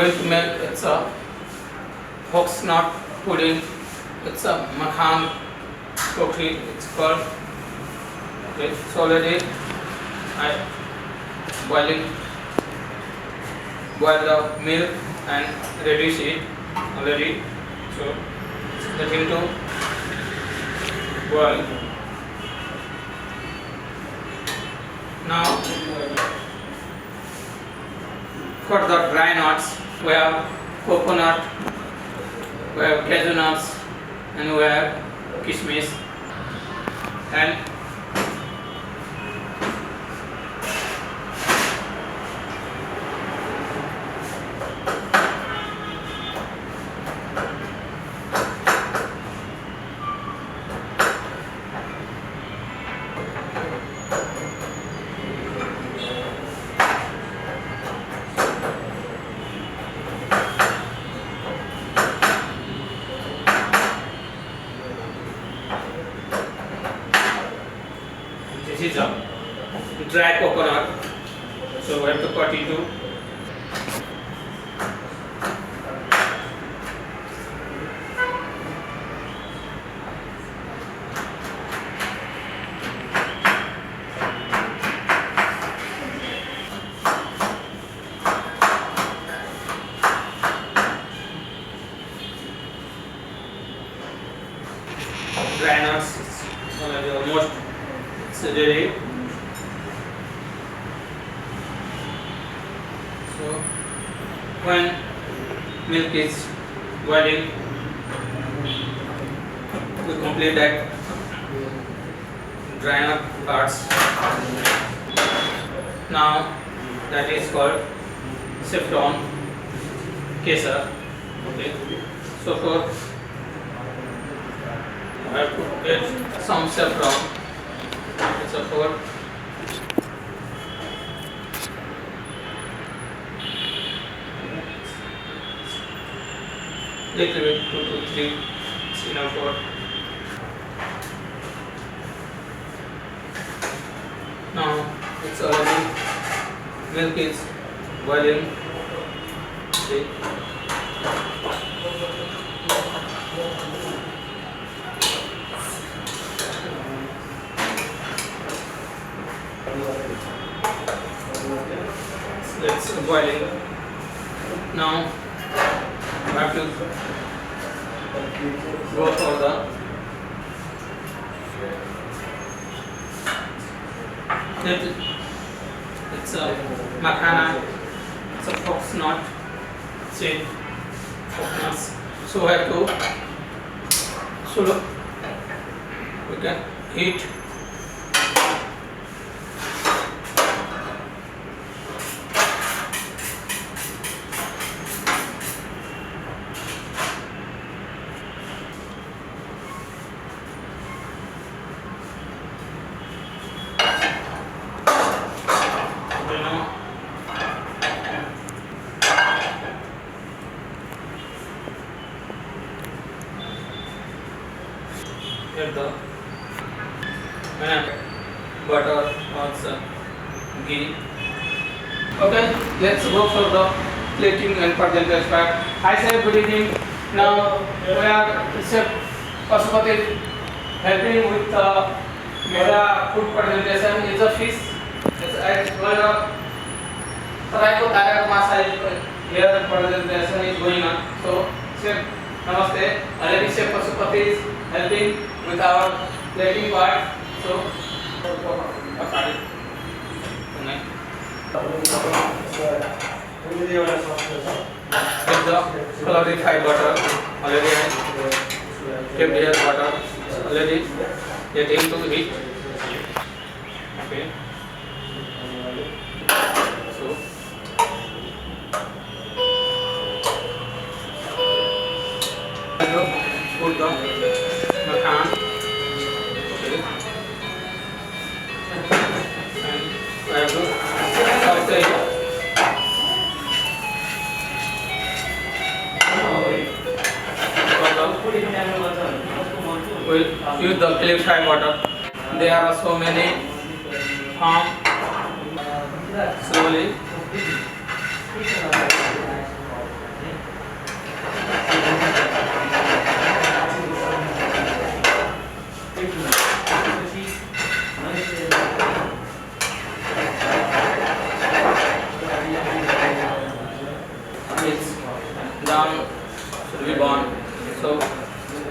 going to make it's a foxnut pudding. It's a Makhane cookie. It's called. Okay, so already I boil the milk and reduce it already. So let him to boil. Now for the dry nuts, we have coconut, we have cashew nuts, and we have kismis. And this is a dry coconut, so we have to cut into dry nuts. Almost it's ready. So when milk is boiling, we complete that dry nut parts. Now that is called saffron kesar. Okay, so for I have to get some saffron. It's a for little bit 2 to 3. It's enough for. Now it's already milk is boiling. Okay. It's boiling. Now we have to go for the it's a Makhana, it's a foxnut seed, foxnuts. So we have to we can heat. Get the butter or ghee. Okay, let's go for the plating and presentation part. Hi sir, good evening. Now we are Chef Pasupati helping with the mera food presentation. It's a fish. It's one of pratical masa here presentation is going on. So Chef, namaste. Already Chef Pasupati is helping with our plating part. So get the clarified butter. Already I kept here butter. Already getting to heat. Okay. So put the makhane. Okay. And I have to saute it. We'll use the clarified water. There are so many slowly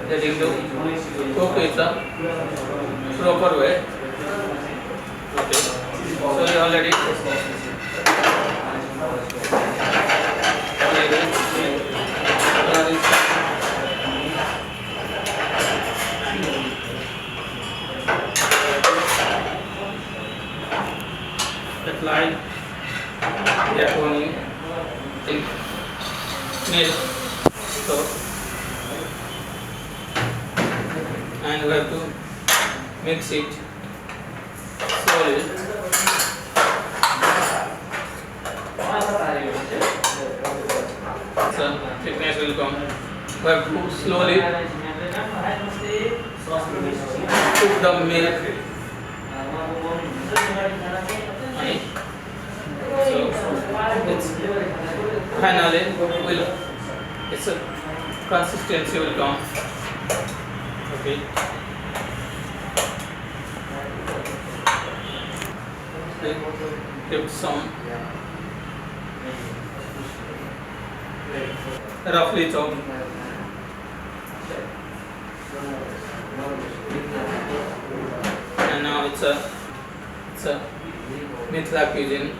ready to cook it the proper way. Okay, so we already apply Yakoni in milk, so and we have to mix it slowly. So thickness will come. We have to slowly cook the milk. So it's finally its a consistency will come. Okay. Give some roughly chopped. And now it's a Mithila cuisine.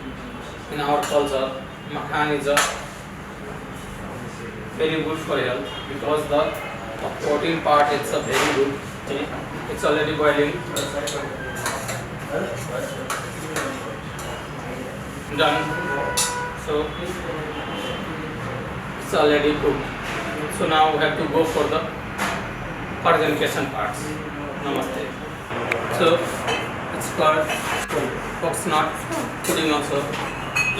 In our culture, Makhane is a very good for health because the protein part is a very good. It's already boiling. Done. So it's already cooked. So now we have to go for the presentation parts. Namaste. So it's called foxnut pudding also.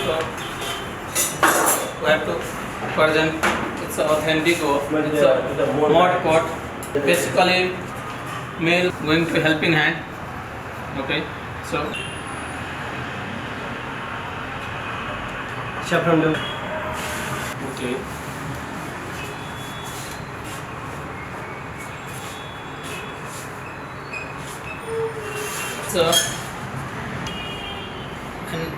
So we have to present. It's authentic. It's a mod pot. Basically, male going to helping hand. Okay. So. Okay. So and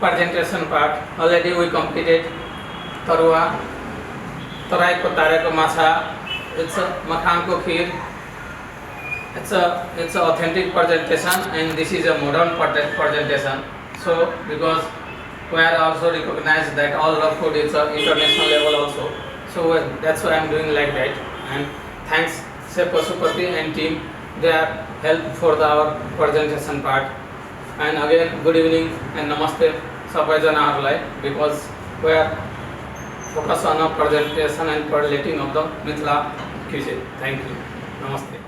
presentation part already we completed. Tarua, tarai ko tare ko macha. It's a Makhane ko Kheer. It's a authentic presentation, and this is a modern presentation. So because we are also recognized that all our food is a international level also. So that's why I'm doing like that. And thanks Chef Pasupati and team. They are help for our presentation part. And again, good evening and namaste sabai because we are focused on a presentation and plating of the Mithila cuisine. Thank you. Namaste.